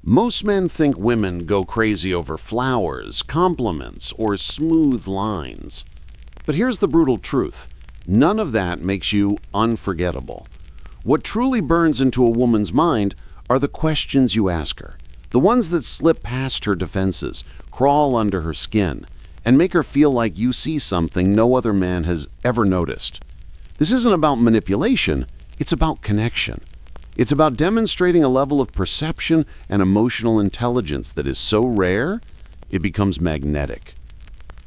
Most men think women go crazy over flowers, compliments, or smooth lines. But here's the brutal truth. None of that makes you unforgettable. What truly burns into a woman's mind are the questions you ask her, the ones that slip past her defenses, crawl under her skin, and make her feel like you see something no other man has ever noticed. This isn't about manipulation, it's about connection. It's about demonstrating a level of perception and emotional intelligence that is so rare, it becomes magnetic.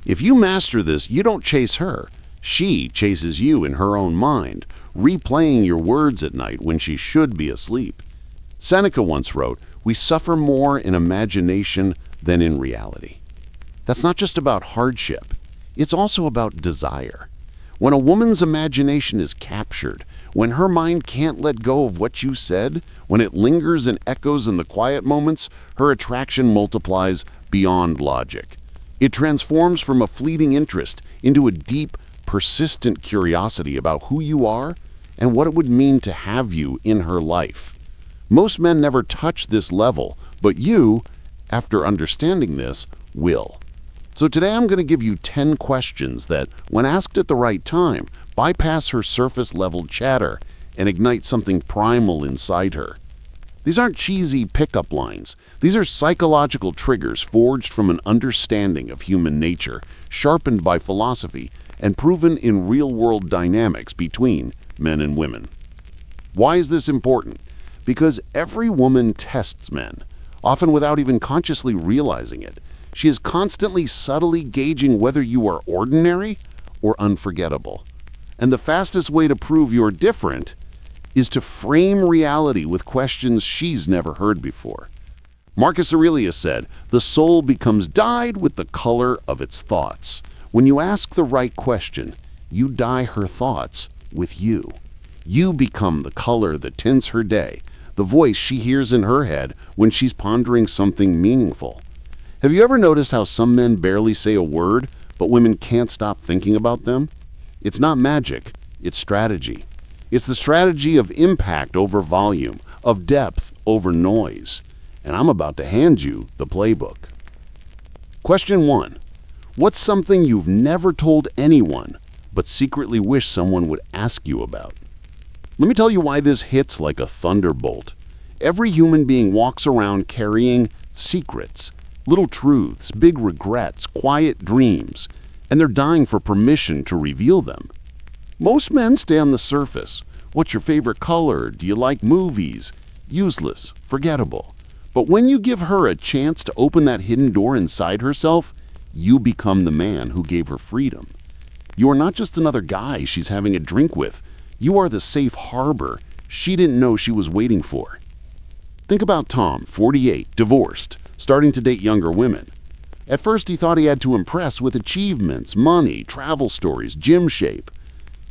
If you master this, you don't chase her. She chases you in her own mind, replaying your words at night when she should be asleep. Seneca once wrote, "We suffer more in imagination than in reality." That's not just about hardship. It's also about desire. When a woman's imagination is captured, when her mind can't let go of what you said, when it lingers and echoes in the quiet moments, her attraction multiplies beyond logic. It transforms from a fleeting interest into a deep, persistent curiosity about who you are and what it would mean to have you in her life. Most men never touch this level, but you, after understanding this, will. So today I'm going to give you 10 questions that, when asked at the right time, bypass her surface-level chatter and ignite something primal inside her. These aren't cheesy pickup lines. These are psychological triggers forged from an understanding of human nature, sharpened by philosophy, and proven in real-world dynamics between men and women. Why is this important? Because every woman tests men, often without even consciously realizing it. She is constantly subtly gauging whether you are ordinary or unforgettable. And the fastest way to prove you're different is to frame reality with questions she's never heard before. Marcus Aurelius said, "The soul becomes dyed with the color of its thoughts." When you ask the right question, you dye her thoughts with you. You become the color that tints her day, the voice she hears in her head when she's pondering something meaningful. Have you ever noticed how some men barely say a word, but women can't stop thinking about them? It's not magic, it's strategy. It's the strategy of impact over volume, of depth over noise. And I'm about to hand you the playbook. Question 1. What's something you've never told anyone, but secretly wish someone would ask you about? Let me tell you why this hits like a thunderbolt. Every human being walks around carrying secrets. Little truths, big regrets, quiet dreams, and they're dying for permission to reveal them. Most men stay on the surface. What's your favorite color? Do you like movies? Useless, forgettable. But when you give her a chance to open that hidden door inside herself, you become the man who gave her freedom. You are not just another guy she's having a drink with. You are the safe harbor she didn't know she was waiting for. Think about Tom, 48, divorced, starting to date younger women. At first, he thought he had to impress with achievements, money, travel stories, gym shape.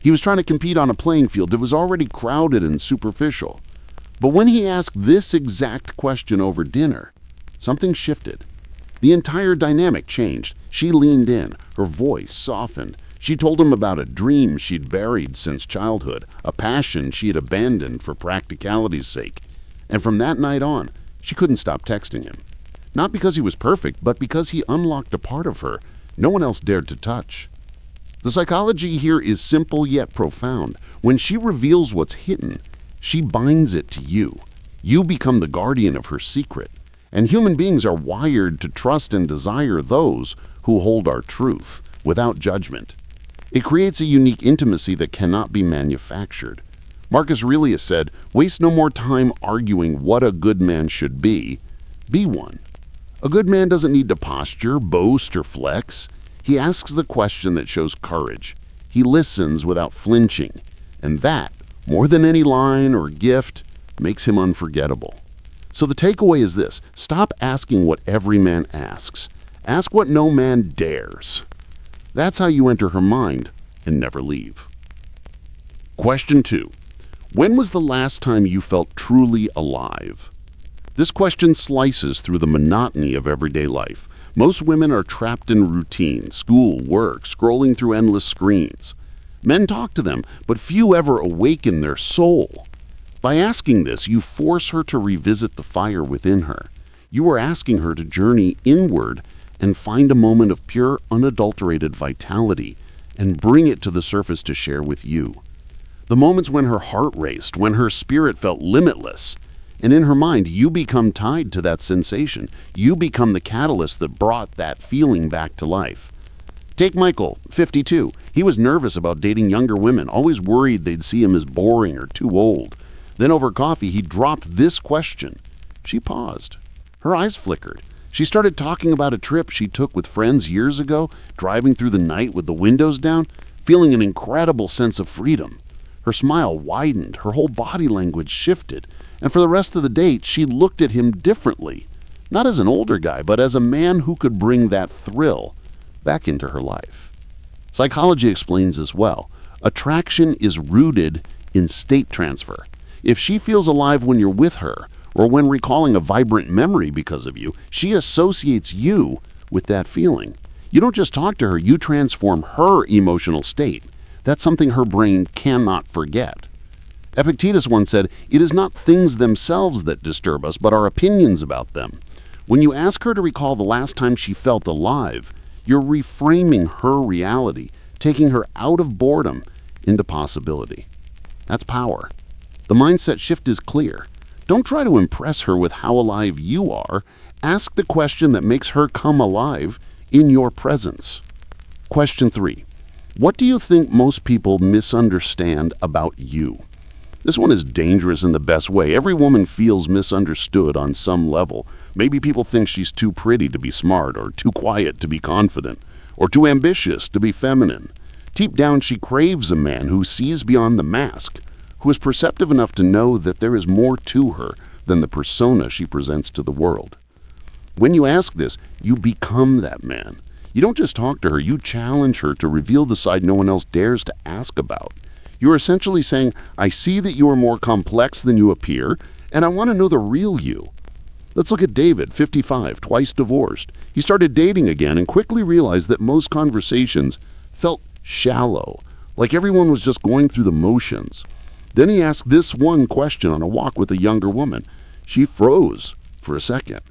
He was trying to compete on a playing field that was already crowded and superficial. But when he asked this exact question over dinner, something shifted. The entire dynamic changed. She leaned in, her voice softened. She told him about a dream she'd buried since childhood, a passion she had abandoned for practicality's sake. And from that night on, she couldn't stop texting him. Not because he was perfect, but because he unlocked a part of her no one else dared to touch. The psychology here is simple yet profound. When she reveals what's hidden, she binds it to you. You become the guardian of her secret. And human beings are wired to trust and desire those who hold our truth without judgment. It creates a unique intimacy that cannot be manufactured. Marcus Aurelius said, "Waste no more time arguing what a good man should be one." A good man doesn't need to posture, boast, or flex. He asks the question that shows courage. He listens without flinching. And that, more than any line or gift, makes him unforgettable. So the takeaway is this: stop asking what every man asks. Ask what no man dares. That's how you enter her mind and never leave. Question 2. When was the last time you felt truly alive? This question slices through the monotony of everyday life. Most women are trapped in routine, school, work, scrolling through endless screens. Men talk to them, but few ever awaken their soul. By asking this, you force her to revisit the fire within her. You are asking her to journey inward and find a moment of pure, unadulterated vitality and bring it to the surface to share with you. The moments when her heart raced, when her spirit felt limitless, and in her mind, you become tied to that sensation. You become the catalyst that brought that feeling back to life. Take Michael, 52. He was nervous about dating younger women, always worried they'd see him as boring or too old. Then over coffee, he dropped this question. She paused. Her eyes flickered. She started talking about a trip she took with friends years ago, driving through the night with the windows down, feeling an incredible sense of freedom. Her smile widened, her whole body language shifted, and for the rest of the date, she looked at him differently, not as an older guy, but as a man who could bring that thrill back into her life. Psychology explains as well. Attraction is rooted in state transfer. If she feels alive when you're with her, or when recalling a vibrant memory because of you, she associates you with that feeling. You don't just talk to her, you transform her emotional state. That's something her brain cannot forget. Epictetus once said, "It is not things themselves that disturb us, but our opinions about them." When you ask her to recall the last time she felt alive, you're reframing her reality, taking her out of boredom into possibility. That's power. The mindset shift is clear. Don't try to impress her with how alive you are. Ask the question that makes her come alive in your presence. Question 3. What do you think most people misunderstand about you? This one is dangerous in the best way. Every woman feels misunderstood on some level. Maybe people think she's too pretty to be smart, or too quiet to be confident, or too ambitious to be feminine. Deep down, she craves a man who sees beyond the mask, who is perceptive enough to know that there is more to her than the persona she presents to the world. When you ask this, you become that man. You don't just talk to her, you challenge her to reveal the side no one else dares to ask about. You're essentially saying, I see that you are more complex than you appear, and I want to know the real you. Let's look at David, 55, twice divorced. He started dating again and quickly realized that most conversations felt shallow, like everyone was just going through the motions. Then he asked this one question on a walk with a younger woman. She froze for a second.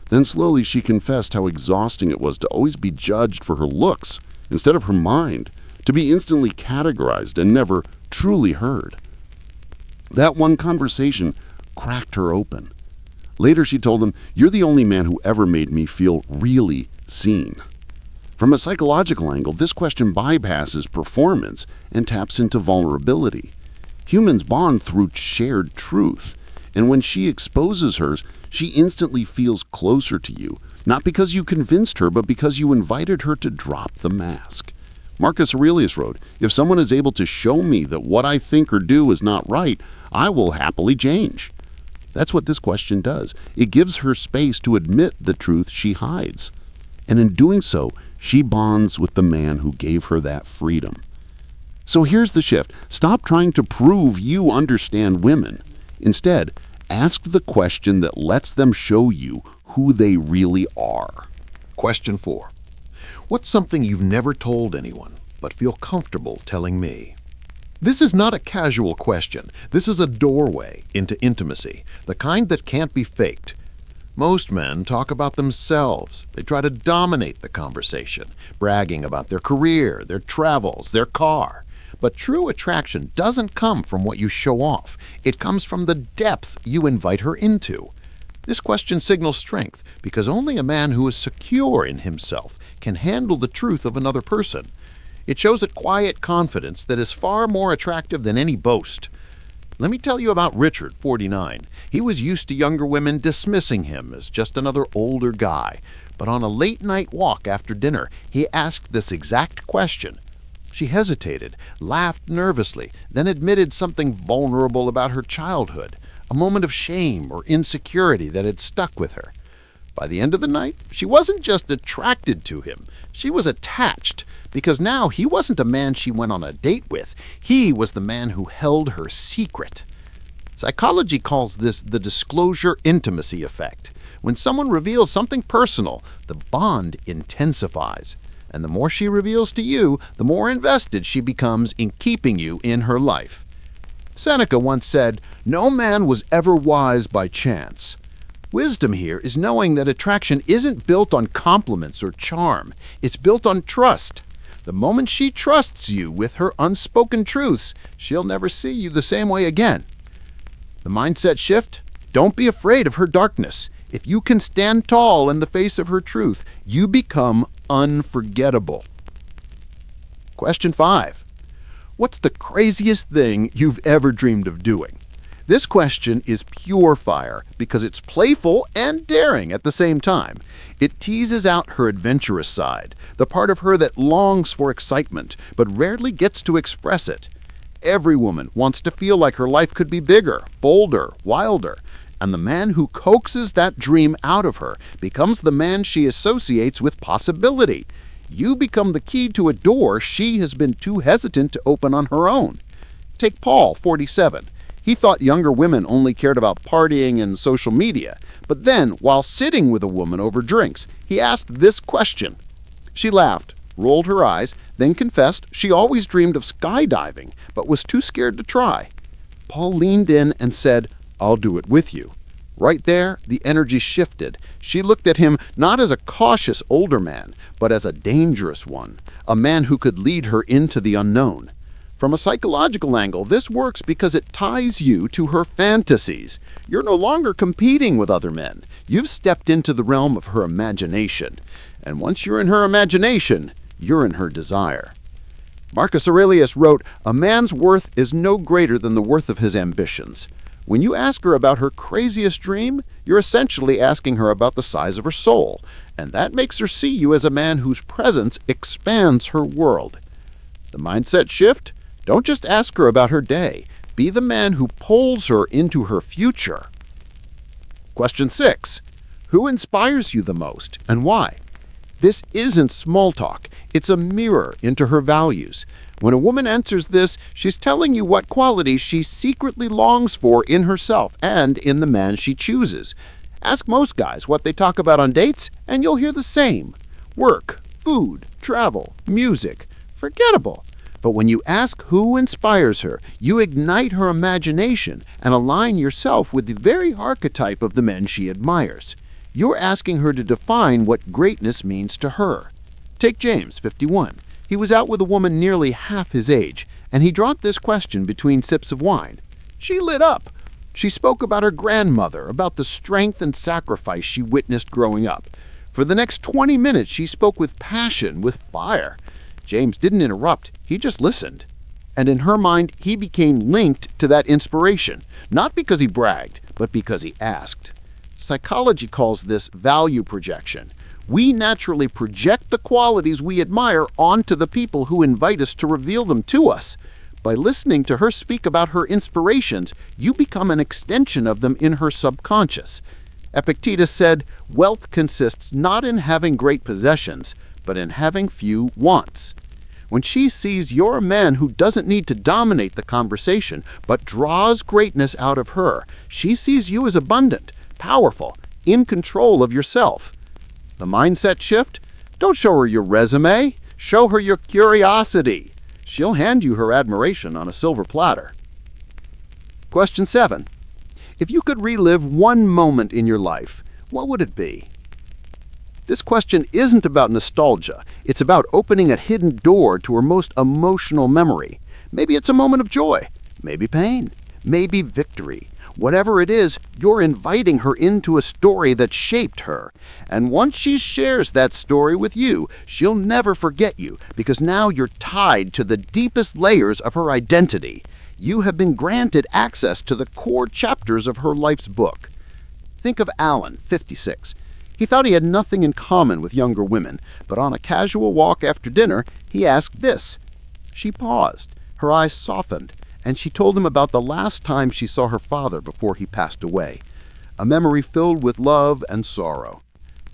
Then slowly she confessed how exhausting it was to always be judged for her looks instead of her mind, to be instantly categorized and never truly heard. That one conversation cracked her open. Later she told him, "You're the only man who ever made me feel really seen." From a psychological angle, this question bypasses performance and taps into vulnerability. Humans bond through shared truth, and when she exposes hers, she instantly feels closer to you, not because you convinced her, but because you invited her to drop the mask. Marcus Aurelius wrote, "If someone is able to show me that what I think or do is not right, I will happily change." That's what this question does. It gives her space to admit the truth she hides. And in doing so, she bonds with the man who gave her that freedom. So here's the shift. Stop trying to prove you understand women. Instead, ask the question that lets them show you who they really are. Question 4. What's something you've never told anyone, but feel comfortable telling me? This is not a casual question. This is a doorway into intimacy, the kind that can't be faked. Most men talk about themselves. They try to dominate the conversation, bragging about their career, their travels, their car. But true attraction doesn't come from what you show off. It comes from the depth you invite her into. This question signals strength because only a man who is secure in himself can handle the truth of another person. It shows a quiet confidence that is far more attractive than any boast. Let me tell you about Richard, 49. He was used to younger women dismissing him as just another older guy. But on a late-night walk after dinner, he asked this exact question. She hesitated, laughed nervously, then admitted something vulnerable about her childhood, a moment of shame or insecurity that had stuck with her. By the end of the night, she wasn't just attracted to him, she was attached, because now he wasn't a man she went on a date with, he was the man who held her secret. Psychology calls this the disclosure intimacy effect. When someone reveals something personal, the bond intensifies. And the more she reveals to you, the more invested she becomes in keeping you in her life. Seneca once said, "No man was ever wise by chance." Wisdom here is knowing that attraction isn't built on compliments or charm. It's built on trust. The moment she trusts you with her unspoken truths, she'll never see you the same way again. The mindset shift? Don't be afraid of her darkness. If you can stand tall in the face of her truth, you become unforgettable. Question 5. What's the craziest thing you've ever dreamed of doing? This question is pure fire because it's playful and daring at the same time. It teases out her adventurous side, the part of her that longs for excitement but rarely gets to express it. Every woman wants to feel like her life could be bigger, bolder, wilder, and the man who coaxes that dream out of her becomes the man she associates with possibility. You become the key to a door she has been too hesitant to open on her own. Take Paul, 47. He thought younger women only cared about partying and social media, but then, while sitting with a woman over drinks, he asked this question. She laughed, rolled her eyes, then confessed she always dreamed of skydiving, but was too scared to try. Paul leaned in and said, "I'll do it with you." Right there, the energy shifted. She looked at him not as a cautious older man, but as a dangerous one, a man who could lead her into the unknown. From a psychological angle, this works because it ties you to her fantasies. You're no longer competing with other men. You've stepped into the realm of her imagination. And once you're in her imagination, you're in her desire. Marcus Aurelius wrote, "A man's worth is no greater than the worth of his ambitions." When you ask her about her craziest dream, you're essentially asking her about the size of her soul, and that makes her see you as a man whose presence expands her world. The mindset shift? Don't just ask her about her day. Be the man who pulls her into her future. Question 6. Who inspires you the most and why? This isn't small talk. It's a mirror into her values. When a woman answers this, she's telling you what qualities she secretly longs for in herself and in the man she chooses. Ask most guys what they talk about on dates, and you'll hear the same. Work, food, travel, music. Forgettable. But when you ask who inspires her, you ignite her imagination and align yourself with the very archetype of the men she admires. You're asking her to define what greatness means to her. Take James, 51. He was out with a woman nearly half his age, and he dropped this question between sips of wine. She lit up. She spoke about her grandmother, about the strength and sacrifice she witnessed growing up. For the next 20 minutes, she spoke with passion, with fire. James didn't interrupt, he just listened. And in her mind, he became linked to that inspiration, not because he bragged, but because he asked. Psychology calls this value projection. We naturally project the qualities we admire onto the people who invite us to reveal them to us. By listening to her speak about her inspirations, you become an extension of them in her subconscious. Epictetus said, "Wealth consists not in having great possessions, but in having few wants." When she sees you're a man who doesn't need to dominate the conversation, but draws greatness out of her, she sees you as abundant, powerful, in control of yourself. The mindset shift? Don't show her your resume. Show her your curiosity. She'll hand you her admiration on a silver platter. Question 7. If you could relive one moment in your life, what would it be? This question isn't about nostalgia. It's about opening a hidden door to her most emotional memory. Maybe it's a moment of joy, maybe pain, maybe victory. Whatever it is, you're inviting her into a story that shaped her. And once she shares that story with you, she'll never forget you because now you're tied to the deepest layers of her identity. You have been granted access to the core chapters of her life's book. Think of Alan, 56. He thought he had nothing in common with younger women, but on a casual walk after dinner, he asked this. She paused, her eyes softened, and she told him about the last time she saw her father before he passed away, a memory filled with love and sorrow.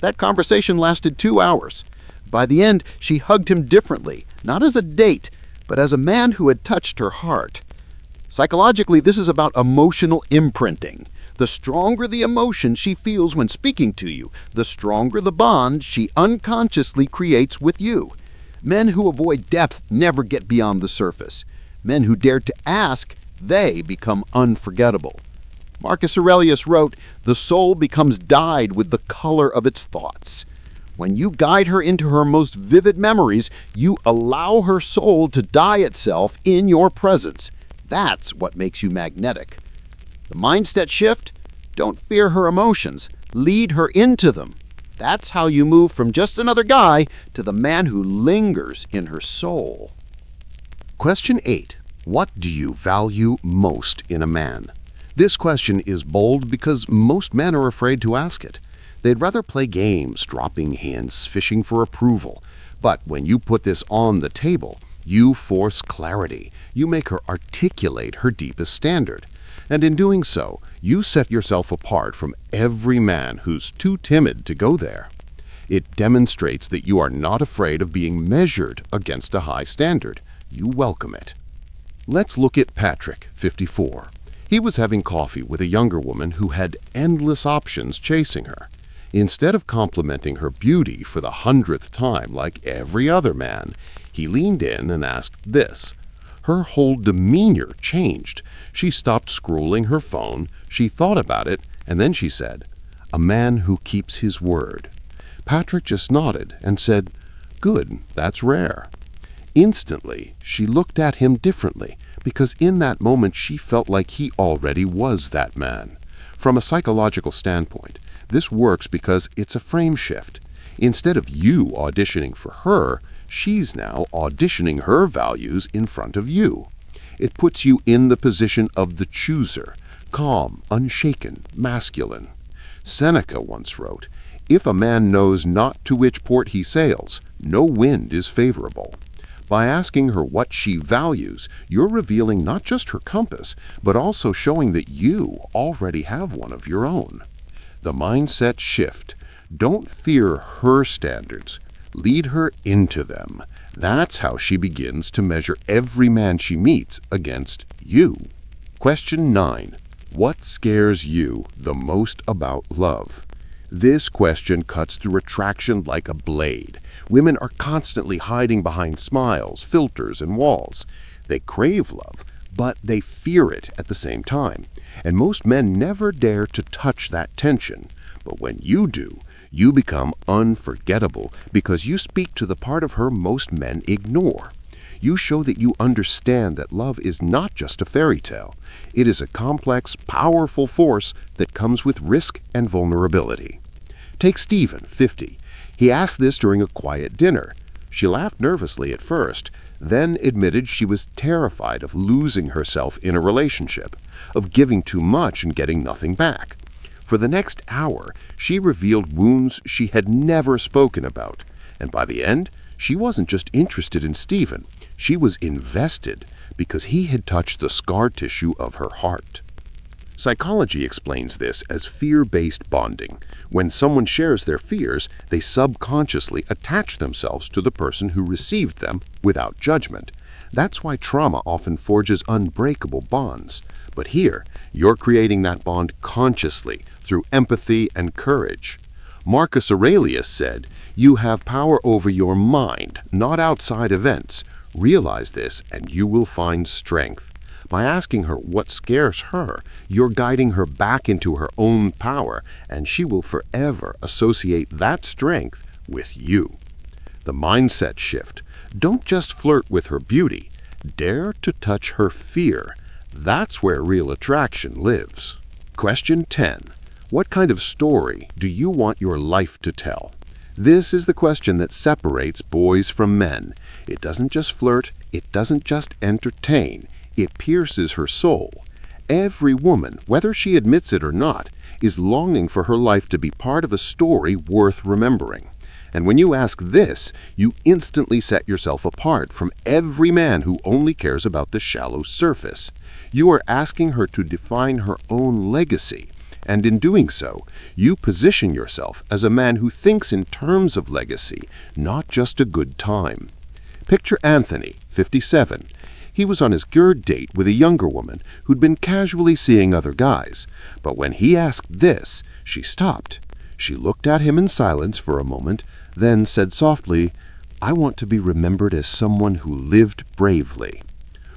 That conversation lasted 2 hours. By the end, she hugged him differently, not as a date, but as a man who had touched her heart. Psychologically, this is about emotional imprinting. The stronger the emotion she feels when speaking to you, the stronger the bond she unconsciously creates with you. Men who avoid depth never get beyond the surface. Men who dare to ask, they become unforgettable. Marcus Aurelius wrote, "The soul becomes dyed with the color of its thoughts." When you guide her into her most vivid memories, you allow her soul to dye itself in your presence. That's what makes you magnetic. The mindset shift? Don't fear her emotions. Lead her into them. That's how you move from just another guy to the man who lingers in her soul. Question 8. What do you value most in a man? This question is bold because most men are afraid to ask it. They'd rather play games, dropping hints, fishing for approval. But when you put this on the table, you force clarity. You make her articulate her deepest standard. And in doing so, you set yourself apart from every man who's too timid to go there. It demonstrates that you are not afraid of being measured against a high standard. You welcome it. Let's look at Patrick, 54. He was having coffee with a younger woman who had endless options chasing her. Instead of complimenting her beauty for the 100th time like every other man, he leaned in and asked this. Her whole demeanor changed. She stopped scrolling her phone, she thought about it, and then she said, "A man who keeps his word." Patrick just nodded and said, "Good, that's rare." Instantly, she looked at him differently, because in that moment she felt like he already was that man. From a psychological standpoint, this works because it's a frame shift. Instead of you auditioning for her, she's now auditioning her values in front of you. It puts you in the position of the chooser, calm, unshaken, masculine. Seneca once wrote, "If a man knows not to which port he sails, no wind is favorable." By asking her what she values, you're revealing not just her compass, but also showing that you already have one of your own. The mindset shift. Don't fear her standards. Lead her into them. That's how she begins to measure every man she meets against you. Question 9. What scares you the most about love? This question cuts through attraction like a blade. Women are constantly hiding behind smiles, filters, and walls. They crave love, but they fear it at the same time. And most men never dare to touch that tension. But when you do, you become unforgettable because you speak to the part of her most men ignore. You show that you understand that love is not just a fairy tale. It is a complex, powerful force that comes with risk and vulnerability. Take Stephen, 50. He asked this during a quiet dinner. She laughed nervously at first, then admitted she was terrified of losing herself in a relationship, of giving too much and getting nothing back. For the next hour, she revealed wounds she had never spoken about. And by the end, she wasn't just interested in Stephen. She was invested because he had touched the scar tissue of her heart. Psychology explains this as fear-based bonding. When someone shares their fears, they subconsciously attach themselves to the person who received them without judgment. That's why trauma often forges unbreakable bonds. But here, you're creating that bond consciously through empathy and courage. Marcus Aurelius said, "You have power over your mind, not outside events. Realize this and you will find strength." By asking her what scares her, you're guiding her back into her own power, and she will forever associate that strength with you. The mindset shift. Don't just flirt with her beauty. Dare to touch her fear. That's where real attraction lives. Question 10. What kind of story do you want your life to tell? This is the question that separates boys from men. It doesn't just flirt, it doesn't just entertain, it pierces her soul. Every woman, whether she admits it or not, is longing for her life to be part of a story worth remembering. And when you ask this, you instantly set yourself apart from every man who only cares about the shallow surface. You are asking her to define her own legacy. And in doing so, you position yourself as a man who thinks in terms of legacy, not just a good time. Picture Anthony, 57. He was on his third date with a younger woman who'd been casually seeing other guys. But when he asked this, she stopped. She looked at him in silence for a moment, then said softly, "I want to be remembered as someone who lived bravely."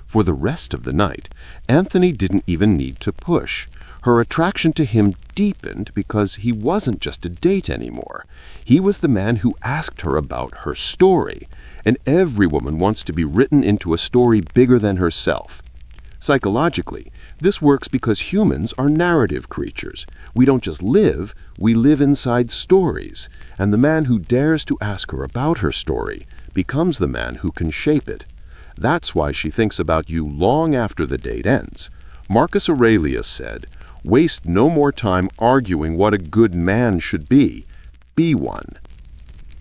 For the rest of the night, Anthony didn't even need to push. Her attraction to him deepened because he wasn't just a date anymore. He was the man who asked her about her story, and every woman wants to be written into a story bigger than herself. Psychologically, this works because humans are narrative creatures. We don't just live, we live inside stories, and the man who dares to ask her about her story becomes the man who can shape it. That's why she thinks about you long after the date ends. Marcus Aurelius said, "Waste no more time arguing what a good man should be. Be one."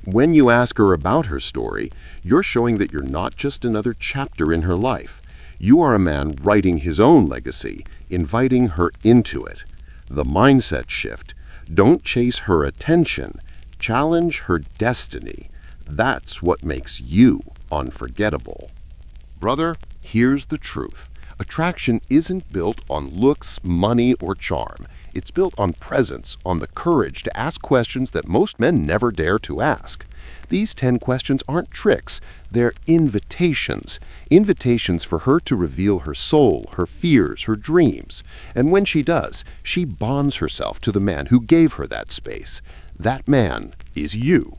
When you ask her about her story, you're showing that you're not just another chapter in her life. You are a man writing his own legacy, inviting her into it. The mindset shift. Don't chase her attention. Challenge her destiny. That's what makes you unforgettable. Brother, here's the truth. Attraction isn't built on looks, money, or charm. It's built on presence, on the courage to ask questions that most men never dare to ask. These 10 questions aren't tricks, they're invitations. Invitations for her to reveal her soul, her fears, her dreams. And when she does, she bonds herself to the man who gave her that space. That man is you.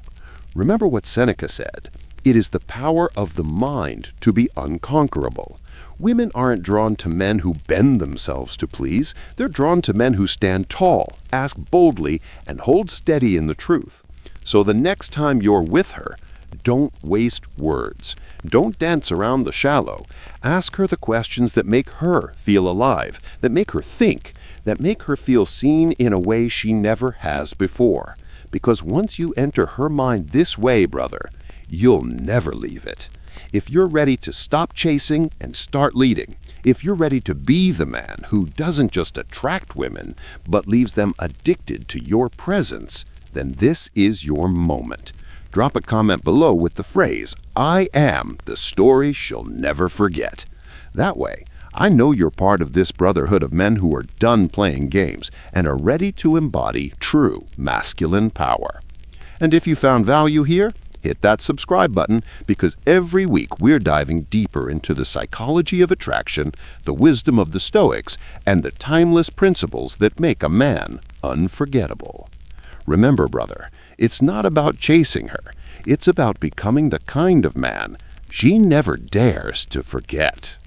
Remember what Seneca said, "It is the power of the mind to be unconquerable." Women aren't drawn to men who bend themselves to please. They're drawn to men who stand tall, ask boldly, and hold steady in the truth. So the next time you're with her, don't waste words. Don't dance around the shallow. Ask her the questions that make her feel alive, that make her think, that make her feel seen in a way she never has before. Because once you enter her mind this way, brother, you'll never leave it. If you're ready to stop chasing and start leading, if you're ready to be the man who doesn't just attract women, but leaves them addicted to your presence, then this is your moment. Drop a comment below with the phrase, "I am the story she'll never forget." That way, I know you're part of this brotherhood of men who are done playing games and are ready to embody true masculine power. And if you found value here, hit that subscribe button, because every week we're diving deeper into the psychology of attraction, the wisdom of the Stoics, and the timeless principles that make a man unforgettable. Remember, brother, it's not about chasing her. It's about becoming the kind of man she never dares to forget.